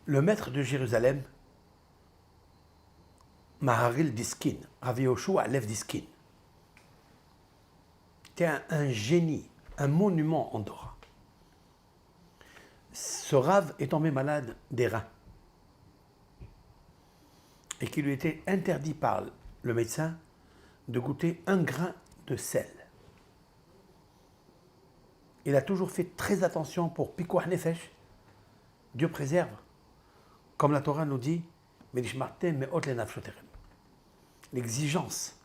Le maître de Jérusalem, Maharil Diskin, Rav Yehoshua Lev Diskin, était un génie, un monument en Torah. Ce Rav est tombé malade des reins et qu'il lui était interdit par le médecin de goûter un grain de sel. Il a toujours fait très attention pour Pikuach Nefesh, Dieu préserve, comme la Torah nous dit, l'exigence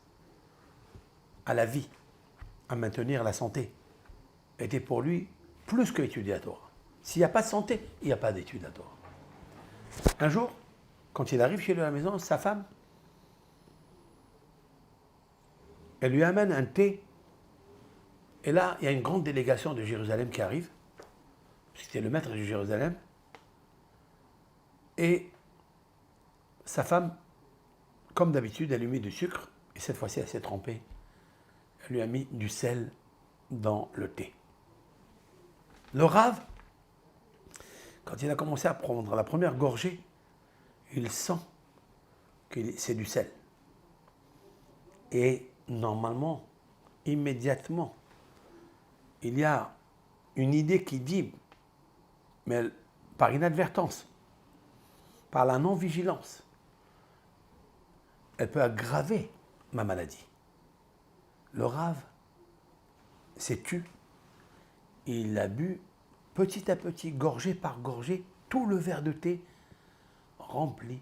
à la vie, à maintenir la santé, était pour lui plus que étudier la Torah. S'il n'y a pas de santé, il n'y a pas d'étude à Torah. Un jour, quand il arrive chez lui à la maison, sa femme, elle lui amène un thé. Et là, il y a une grande délégation de Jérusalem qui arrive. C'était le maître de Jérusalem. Et sa femme, comme d'habitude, elle lui met du sucre. Et cette fois-ci, elle s'est trompée. Elle lui a mis du sel dans le thé. Le Rav, quand il a commencé à prendre la première gorgée, il sent que c'est du sel. Et normalement, immédiatement, il y a une idée qui dit, mais par inadvertance, par la non-vigilance, elle peut aggraver ma maladie. Le Rav s'est tu, il a bu petit à petit, gorgée par gorgée, tout le verre de thé rempli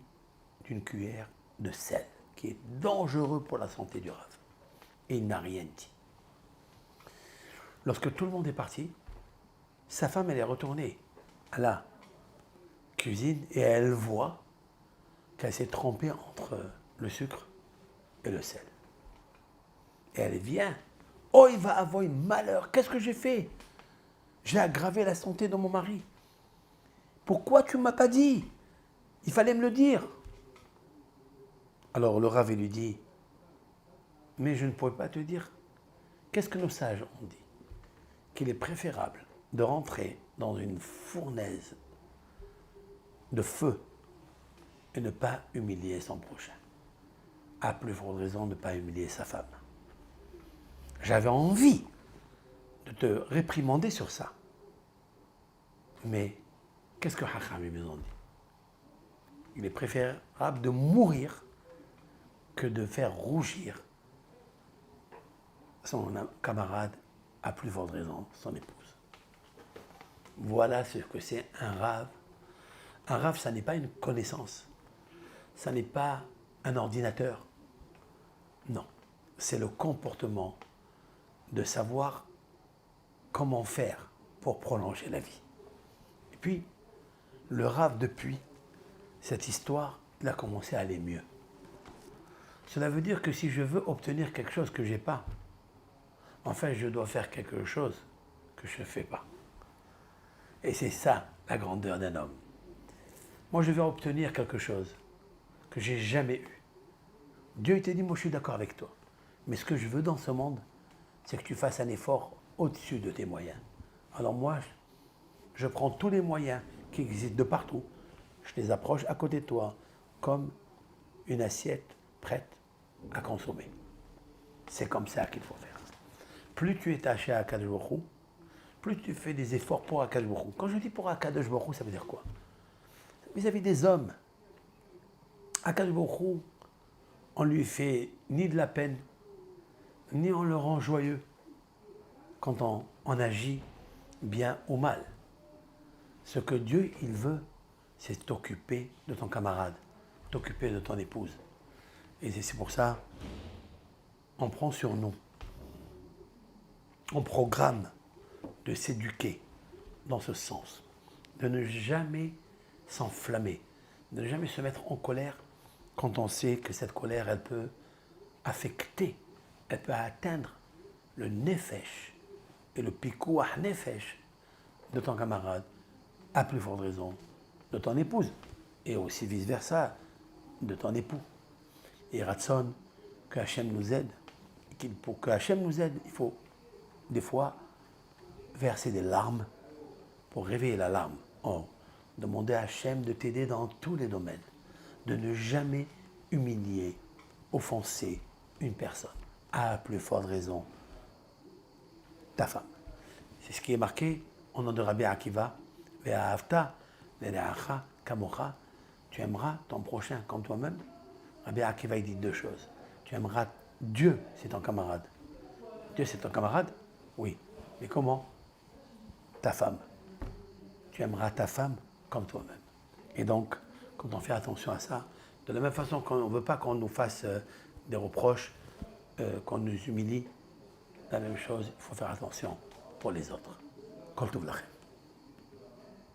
d'une cuillère de sel, qui est dangereux pour la santé du Rav. Et il n'a rien dit. Lorsque tout le monde est parti, sa femme, elle est retournée à la cuisine et elle voit qu'elle s'est trompée entre le sucre et le sel. Et elle vient. Oh, il va avoir un malheur. Qu'est-ce que j'ai fait? J'ai aggravé la santé de mon mari. Pourquoi tu ne m'as pas dit? Il fallait me le dire. Alors le Rav lui dit, mais je ne pourrais pas te dire. Qu'est-ce que nos sages ont dit? Qu'il est préférable de rentrer dans une fournaise de feu et ne pas humilier son prochain. À plus forte raison de ne pas humilier sa femme. J'avais envie de te réprimander sur ça. Mais qu'est-ce que Hachamim nous ont dit? Il est préférable de mourir que de faire rougir son camarade, à plus forte raison, son épouse. Voilà ce que c'est un Rav. Un Rav, ça n'est pas une connaissance. Ça n'est pas un ordinateur. Non, c'est le comportement de savoir comment faire pour prolonger la vie. Et puis, le Rav, depuis cette histoire, il a commencé à aller mieux. Cela veut dire que si je veux obtenir quelque chose que je n'ai pas, enfin, je dois faire quelque chose que je ne fais pas. Et c'est ça, la grandeur d'un homme. Moi, je veux obtenir quelque chose que je n'ai jamais eu. Dieu t'a dit, moi, je suis d'accord avec toi. Mais ce que je veux dans ce monde, c'est que tu fasses un effort au-dessus de tes moyens. Alors moi, je prends tous les moyens qui existent de partout, je les approche à côté de toi, comme une assiette prête à consommer. C'est comme ça qu'il faut faire. Plus tu es attaché à Akadosh Baruch Hu, plus tu fais des efforts pour Akadosh Baruch Hu. Quand je dis pour Akadosh Baruch Hu, ça veut dire quoi? Vis-à-vis des hommes, Akadosh Baruch Hu, on lui fait ni de la peine, ni on le rend joyeux quand on agit bien ou mal. Ce que Dieu, il veut, c'est t'occuper de ton camarade, t'occuper de ton épouse. Et c'est pour ça, on prend sur nous, on programme de s'éduquer dans ce sens, de ne jamais s'enflammer, de ne jamais se mettre en colère quand on sait que cette colère, elle peut affecter, elle peut atteindre le nefesh et le pikuach nefesh de ton camarade, à plus forte raison de ton épouse, et aussi vice-versa de ton époux. Et Ratson, que Hachem nous aide, pour que Hachem nous aide, il faut des fois verser des larmes pour réveiller la larme Demander à Hachem de t'aider dans tous les domaines. De ne jamais humilier, offenser une personne. À plus forte raison, ta femme. C'est ce qui est marqué au nom de Rabbi Akiva. Ve'ahavta le'reacha kamocha. Tu aimeras ton prochain comme toi-même. Rabbi Akiva, il dit deux choses. Tu aimeras Dieu, c'est ton camarade. Dieu, c'est ton camarade? Oui. Mais comment? Ta femme. Tu aimeras ta femme comme toi-même. Et donc, quand on fait attention à ça, de la même façon qu'on ne veut pas qu'on nous fasse des reproches, qu'on nous humilie, la même chose, il faut faire attention pour les autres. Kol tov lachem.